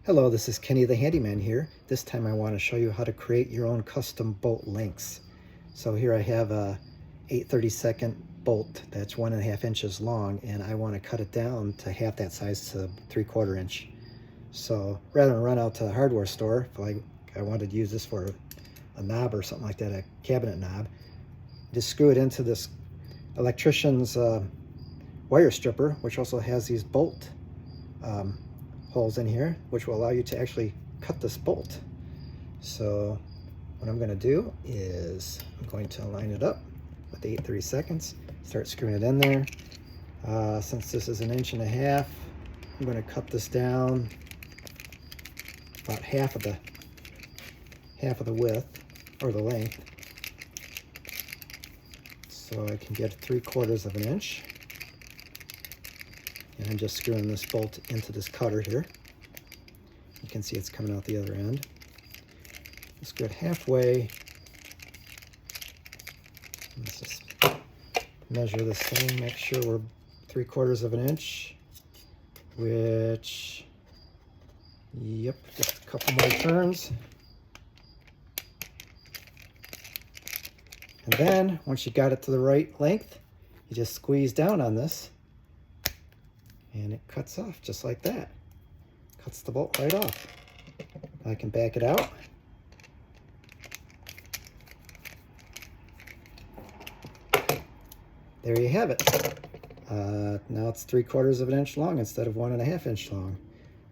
Hello, this is Kenny the Handyman here. This time I want to show you how to create your own custom bolt lengths. So here I have a 8/32 bolt that's 1.5 inches long, and I want to cut it down to half that size to 3/4 inch. So rather than run out to the hardware store, if I wanted to use this for a knob or something like that, a cabinet knob, just screw it into this electrician's wire stripper, which also has these bolt holes in here, which will allow you to actually cut this bolt. So what I'm going to do is I'm going to line it up with the 8/32, start screwing it in there. Since this is 1.5 inches, I'm going to cut this down about half of the width or the length, so I can get 3/4 of an inch. And I'm just screwing this bolt into this cutter here. You can see it's coming out the other end. Screw it halfway. Let's just measure this thing, make sure we're 3/4 of an inch, which, yep, just a couple more turns. And then, once you got it to the right length, you just squeeze down on this, and it cuts off just like that. Cuts the bolt right off. I can back it out. There you have it. Now it's 3/4 of an inch long instead of 1.5 inch long.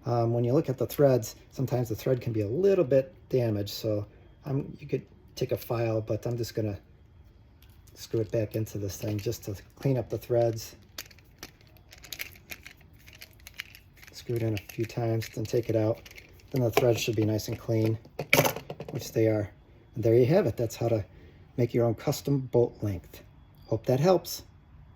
When you look at the threads, sometimes the thread can be a little bit damaged, so you could take a file, but I'm just gonna screw it back into this thing just to clean up the threads. Screw it in a few times, then take it out. Then the threads should be nice and clean, which they are. And there you have it. That's how to make your own custom bolt length. Hope that helps.